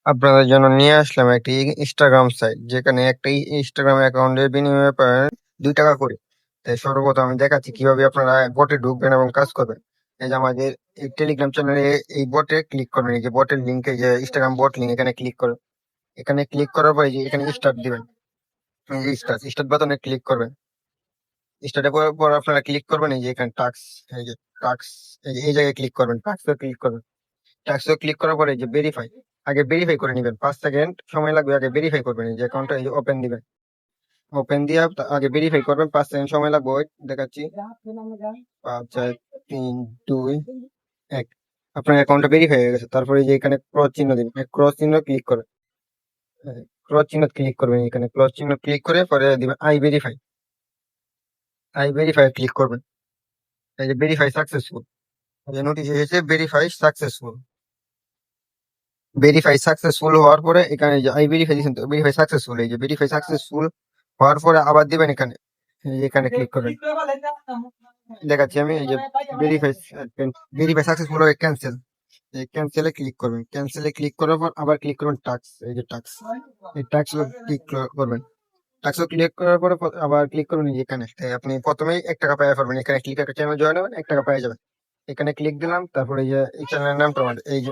আপনাদের জন্য নিয়ে আসলাম একটি ইনস্টাগ্রাম সাইট, যেখানে একটা ইনস্টাগ্রাম অ্যাকাউন্টের বিনিময়ে পাবেন 2 টাকা করে। তাই সর্বপ্রথম আমি দেখাচ্ছি কিভাবে আপনারা বটে ঢুকবেন এবং কাজ করবেন। এই যে আমাদের এই টেলিগ্রাম চ্যানেলে এই বটে ক্লিক করবেন, এই যে বটের লিঙ্কে, যে ইনস্টাগ্রাম বট লিঙ্ক, এখানে ক্লিক করবেন। এখানে ক্লিক করার পরে যে এখানে স্টার্ট দিবেন, এই যে স্টার্ট বাটনে ক্লিক করবেন। স্টার্টের পর আপনারা ক্লিক করবেন এই যে এখানে টাক্স, এই যে টাক্স, এই জায়গায় ক্লিক করবেন, টাক্সে ক্লিক করবেন। টাক্সে ক্লিক করার পরে যে ভেরিফাই, আগে ভেরিফাই করে নেবেন, 5 সেকেন্ড সময় লাগবে, আগে ভেরিফাই করবেন। এই যে অ্যাকাউন্টটা ওপেন দিবেন, ওপেন দিয়ে আগে ভেরিফাই করবেন, 5 সেকেন্ড সময় লাগবে। ওয়েট দেখাচ্ছি, 5 4 3 2 1। আপনার অ্যাকাউন্টটা ভেরিফাই হয়ে গেছে। তারপরে এই যে এখানে ক্রস চিহ্ন দিবেন, ক্রস চিহ্ন ক্লিক করবেন, ক্রস চিহ্ন ক্লিক করবেন, এখানে ক্রস চিহ্ন ক্লিক করে পরে দিবেন I verify, I verify click করবেন। এই যে ভেরিফাই সাকসেসফুল, যে নোটিশ এসেছে ভেরিফাই সাকসেসফুল। ভেরিফাই সাকসেসফুল হওয়ার পরে এখানে যে আই ভেরিফাই দিয়েছেন, তো ভেরিফাই সাকসেসফুল, এই যে ভেরিফাই সাকসেসফুল হওয়ার পরে আবার দিবেন এখানে, এই যে এখানে ক্লিক করবেন। দেখাচ্ছি আমি, এই যে ভেরিফাই ভেরিফাই সাকসেসফুল হয়ে ক্যান্সেল, এই ক্যান্সেলে ক্লিক করবেন। ক্যান্সেলে ক্লিক করার পর আবার ক্লিক করবেন টাক্স, এই যে টাক্স, এই টাক্স ক্লিক করবেন। টাক্স ক্লিক করার পরে আবার ক্লিক করবেন এই যে এখানে। আপনি প্রথমেই 1 টাকা পাওয়া পারবেন, এখানে ক্লিক একটা চ্যানেল জয়েন হবেন, 1 টাকা পেয়ে যাবেন। এখানে ক্লিক দিলাম, তারপরে এই যে এই চ্যানেলের নামটা আমাদের, এই যে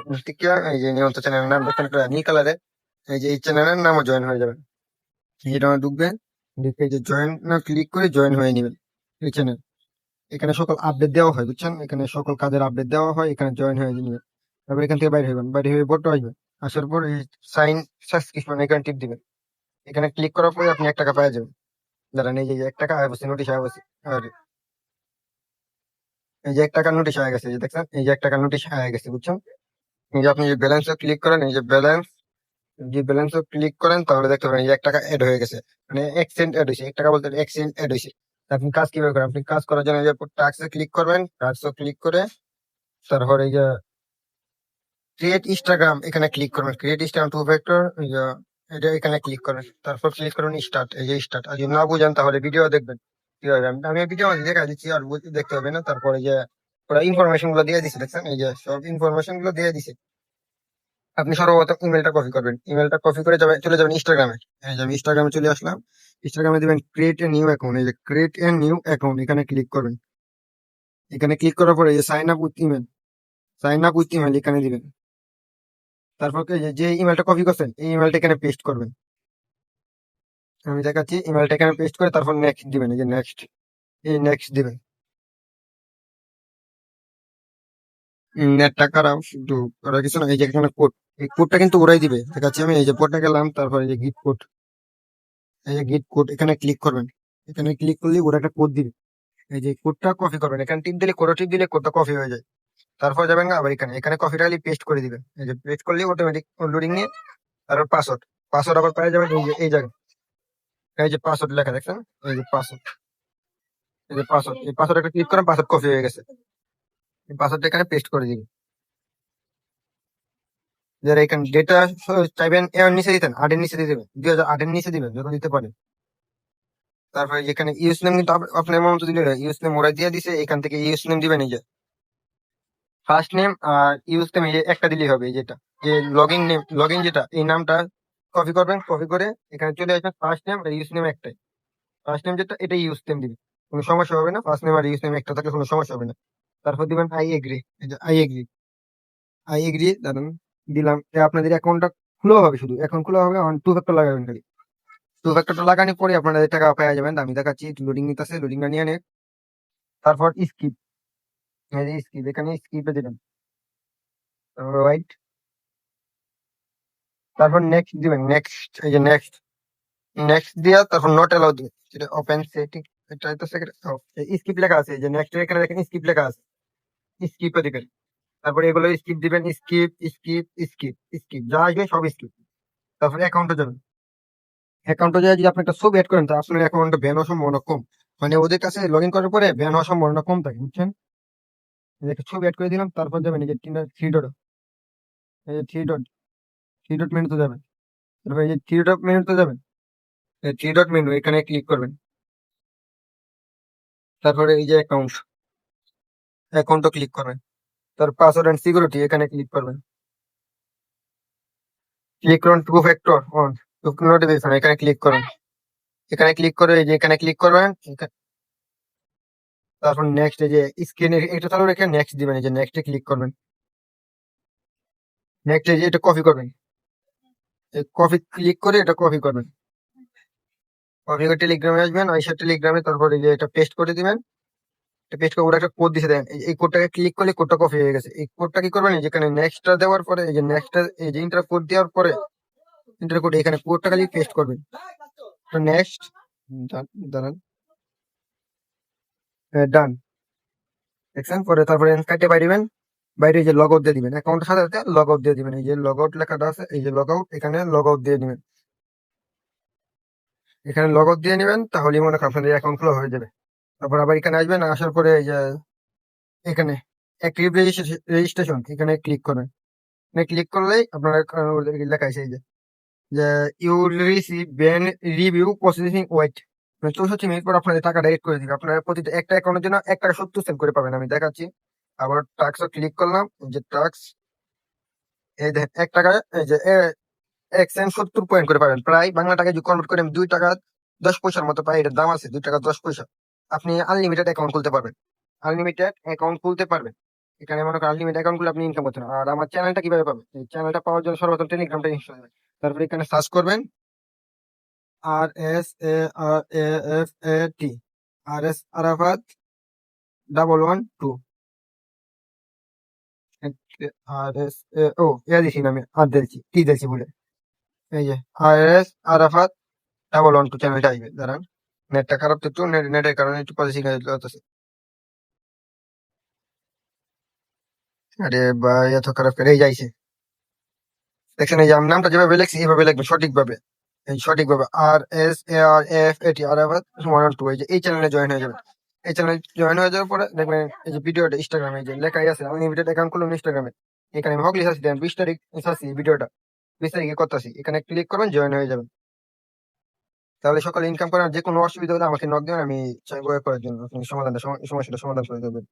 এই যে নিয়মিত চ্যানেলের নাম দেখেন একটা নীল কালারে, এই যে এই চ্যানেলের নামও জয়েন হয়ে যাবেন। এটা ঢুকবেন, ঢুকে এই যে জয়েন না ক্লিক করে জয়েন হয়ে নেবেন এই চ্যানেল। এখানে সকল আপডেট দেওয়া হয়, বুঝছেন, এখানে সকল কাজের আপডেট দেওয়া হয়, এখানে জয়েন হয়ে নেবেন। তারপর এখান থেকে বাইরে হইবেন, বাইরে হয়ে বড় আসবেন, আসার পর এই সাইন সাবস্ক্রিপশন এখানে টিপ দিবেন। এখানে ক্লিক করার পরে আপনি 1 টাকা পেয়ে যাবেন। দাঁড়ান, এই যে 1 টাকা আয় বসে, নোটিশ আয় বসে, আর এই যে 1 টাকার নোটিশ আয় গেছে, এই যে দেখছেন, এই যে 1 টাকার নোটিশ আয় গেছে, বুঝছেন। এই যে আপনি যে ব্যালেন্সে ক্লিক করেন, এই যে ব্যালেন্স, যে ব্যালেন্সে ক্লিক করেন, তাহলে দেখতে পারেন এই যে 1 টাকা অ্যাড হয়ে গেছে, মানে 1 সেন্ট অ্যাড হয়েছে, 1 টাকা বলতে 1 সেন্ট অ্যাড হয়েছে। তা আপনি কাজ কিভাবে করেন? আপনি কাজ করার জন্য এই যে টাস্কে ক্লিক করবেন, টাস্কে ক্লিক করে তারপর এই যে ক্রিয়েট ইনস্টাগ্রাম, এখানে ক্লিক করবেন, ক্রিয়েট ইনস্টাগ্রাম 2 ফ্যাক্টর, এই যে এটা এখানে ক্লিক করবেন। তারপর ক্লিক করবেন স্টার্ট, এই যে স্টার্ট। আর যদি না বুঝেন তাহলে ভিডিও দেখবেন কিভাবে। আমি ভিডিও দেখা দিচ্ছি, আর দেখতে হবে না। তারপরে যে ওরা ইনফরমেশন গুলো দিয়ে দিছে, দেখছেন, এই যে সব ইনফরমেশন গুলো দিয়ে দিছে। আপনি সর্বপ্রথম ইমেলটা কপি করবেন, ইমেলটা কপি করে চলে যাবেন ইনস্টাগ্রামে। এই যে আমি ইনস্টাগ্রামে চলে আসলাম, ইনস্টাগ্রামে দিবেন ক্রিয়েট এ নিউ অ্যাকাউন্ট, এই যে ক্রিয়েট এ নিউ অ্যাকাউন্ট, এখানে ক্লিক করবেন। এখানে ক্লিক করার পরে এই যে sign up with email, sign up with email এখানে দিবেন। তারপর যে ইমেলটা কপি করছেন, এই ইমেলটা এখানে পেস্ট করবেন। আমি দেখাচ্ছি, ইমেলটা এখানে পেস্ট করে তারপর নেক্সট দিবেন, এই যে নেক্সট, এই নেক্সট দিবেন। নেটটা খারাপ, শুধু ওরা কিছু না, এই যে এখানে কোড, এই কোডটা কিন্তু ওরাই দিবে। দেখাচ্ছি আমি, এই যে কোডটা গেলাম, তারপর এই যে গিট কোড, এই যে গিট কোড এখানে ক্লিক করবেন। এখানে ক্লিক করলে ওরা একটা কোড দিবে, এই যে কোডটা কপি করবেন। এখানে টিপ দিলে, কোড টিপ দিলে কোডটা কপি হয়ে যায়। তারপর যাবেন না আবার এখানে, এখানে কপিটা খালি পেস্ট করে দিবেন। এই যে পেস্ট করলে অটোমেটিক লোডিং নিয়ে, তারপর পাসওয়ার্ড, পাসওয়ার্ড আবার পেয়ে যাবেন এই যে এই জায়গায়, এই যে পাসওয়ার্ড লেখা দেখছেন, এই যে পাসওয়ার্ড, এই যে পাসওয়ার্ড, এই পাসওয়ার্ড একটা ক্লিক করেন, পাসওয়ার্ড কপি হয়ে গেছে। এই পাসওয়ার্ডটা এখানে পেস্ট করে দিবেন। যারা এখানে ডেটা চাইবেন এর নিচে দিতেন, 8 এর নিচে দিয়ে দেবেন, 2008 এর নিচে দিবেন যত দিতে পারেন। তারপরে যেখানে ইউজ নেম কিন্তু আপনার মতো দিলে ইউজ নেম ওরা দিয়ে দিছে, এখান থেকে ইউজ নেম দিবেন। এই যে ফার্স্ট নেম আর ইউজ নেম, এই যে একটা দিলেই হবে। এই যেটা যে লগইন নেম, লগইন যেটা, এই নামটা কপি করবেন, কপি করে এখানে চলে আসবেন। ফার্স্ট নেম আর ইউজ নেম একটাই, ফার্স্ট নেম যেটা এটা ইউজ নেম দিবেন, কোনো সমস্যা হবে না। ফার্স্ট নেম আর ইউজ নেম একটা থাকলে কোনো সমস্যা হবে না। তারপর দিবেন আই এগ্রি, এই যে আই এগ্রি, আই এগ্রি দাঁড়ান দিলাম। আপনাদের অ্যাকাউন্টটা খুলে হবে, শুধু এখন খুলে হবে, 2 ফ্যাক্টর লাগাবেন খালি। 2 ফ্যাক্টরটা লাগানোর পরে আপনাদের টাকা পেয়ে যাবেন। আমি দেখাচ্ছি, লোডিং নিতেছে, লোডিংটা নিয়ে নে। তারপর স্কিপ, স্কিপ, এখানে স্কিপে দিবেন, তারপর রাইট, তারপর নেক্সট দিবেন, নেক্সট, এই যে নেক্সট, নেক্সট দিয়া তারপর নট অ্যালাউ দিবেন, সেটা ওপেন সেটিং, এটা তো স্কিপ লেখা আছে, এই যে নেক্সট এখানে দেখেন স্কিপ লেখা আছে, স্কিপে দিবেন। তারপরে এগুলো স্কিপ দিবেন, স্কিপ স্কিপ স্কিপ স্কিপ, যা আসবে সব স্কিপ। তারপরে অ্যাকাউন্টে যাবেন, অ্যাকাউন্টে যায় যদি আপনি একটা ছবি অ্যাড করেন, তা আপনার অ্যাকাউন্টে ব্যান হওয়ার সম্ভাবনা কম, মানে ওদের কাছে লগ ইন করার পরে ব্যান হওয়ার সম্ভাবনা কম থাকে, বুঝছেন। এই যে একটা ছবি অ্যাড করে দিলাম, তারপর যাবেন এই যে থ্রি ডট, এই যে থ্রি ডট মেনুতে যাবেন। তারপর এই যে থ্রি ডট মেনুতে যাবেন, থ্রি ডট মেনু এখানে ক্লিক করবেন। তারপরে এই যে অ্যাকাউন্ট, অ্যাকাউন্টও ক্লিক করবেন। তার পাসওয়ার্ড এন্ড সিকিউরিটি এখানে ক্লিক করবেন। ক্লিক করুন two factor on, to notification, এখানে ক্লিক করুন। এখানে ক্লিক করে এই যে এখানে ক্লিক করবেন, তারপর নেক্সট এই যে স্ক্রিনে এটা চালু রেখে নেক্সট দিবেন, এই যে নেক্সটে ক্লিক করবেন। নেক্সট এই যে এটা কপি করবেন, কপি ক্লিক করে এটা কপি করবেন। কপি করে টেলিগ্রামে আসবেন, ওইসব টেলিগ্রামে তারপর এই যে এটা পেস্ট করে দিবেন। পেস্ট করে ওরা একটা কোড দিছে দেন, এই কোডটাকে ক্লিক করলে কোডটা কপি হয়ে গেছে। এই কোডটা কি করবেন, এই যেখানে নেক্সটটা দেওয়ার পরে এই যে নেক্সটটা এই যে ইন্টার কোড দেওয়ার পরে ইন্টার কোড এখানে কোডটা খালি পেস্ট করবেন। তো নেক্সট দাঁড়ান, ডান দেখছেন। পরে তারপরে কাটে বাইরেবেন, বাইরে এই যে লগ আউট দিয়ে দিবেন, অ্যাকাউন্টের সাথে সাথে লগ আউট দিয়ে দিবেন। এই যে লগ আউট লেখাটা আছে, এই যে লগ আউট, এখানে লগ আউট দিয়ে দিবেন। এখানে লগ আউট দিয়ে নেবেন, তাহলেই মনে করেন আপনাদের অ্যাকাউন্ট খোলা হয়ে যাবে। তারপর আবার এখানে আসবেন, আসার পরে এই যে এখানে অ্যাক্টিভ রেজিস্ট্রেশন এখানে ক্লিক করেন। এখানে ক্লিক করলেই আপনার লেখা আছে এই যে you receive ban review processing wait, মানে 64 মিনিট পর আপনাদের টাকা ডাইরেক্ট করে দিবে। আপনারা প্রতিটা একটা অ্যাকাউন্টের জন্য 1 টাকা 70 সেন্ট করে পাবেন, আমি দেখাচ্ছি। আবার টাক্সও ক্লিক করলাম, এই যে টাক্স, এই দেখেন 1 টাকা এই যে 1 সেন্ট 70 পয়েন্ট করে পাবেন। প্রায় বাংলা টাকায় যদি কনভার্ট করে আমি 2 টাকা 10 পয়সার মতো পাই, এটার দাম আছে 2 টাকা 10 পয়সা। আপনি আনলিমিটেড অ্যাকাউন্ট খুলতে পারবেন, আনলিমিটেড অ্যাকাউন্ট খুলতে পারবেন। এখানে মনে করেন আনলিমিটেড অ্যাকাউন্ট খুলে আপনি ইনকাম করতে পারেন। আর আমার চ্যানেলটা কিভাবে পাবেন, এই চ্যানেলটা পাওয়ার জন্য সর্বপ্রথম টেলিগ্রামটা ইনস্টল করবেন। তারপরে এখানে সার্চ করবেন RSARAFAT, RS আরাফাত 112 RS, ও ইয়া দিছি না আমি, আর দিয়েছি টি দিয়েছি বলে। এই যে RS আরাফাত 112 চ্যানেলটা আসবে। দাঁড়ান, নেটটা খারাপ তো একটু, নেটের কারণে একটু পজিশন হতেছে। আরে ভাই এত খারাপ করে এই যাইছে, দেখছেন। এই যে আমি নামটা যেভাবে লিখছি এইভাবে লিখবেন সঠিকভাবে, এই সঠিকভাবে RSARAFAT আরাফাত 112। এই যে এই চ্যানেলে জয়েন হয়ে যাবেন। এই চ্যানেল জয়েন হয়ে যাওয়ার পরে দেখবেন এই যে ভিডিওটা ইনস্টাগ্রামে এই যে লেখাই আছে আনলিমিটেড অ্যাকাউন্ট খুলুন ইনস্টাগ্রামে। এখানে আমি হকলি সার্চ দেন 20 তারিখ সার্চি ভিডিওটা 20 তারিখে করতেছি, এখানে ক্লিক করবেন, জয়েন হয়ে যাবেন। তাহলে সকালে ইনকাম করার যে কোনো অসুবিধা হলে আমাকে নক দেবেন, আমি চাইবো করার জন্য, আপনি সমস্যাটা সমাধান করে দেবেন।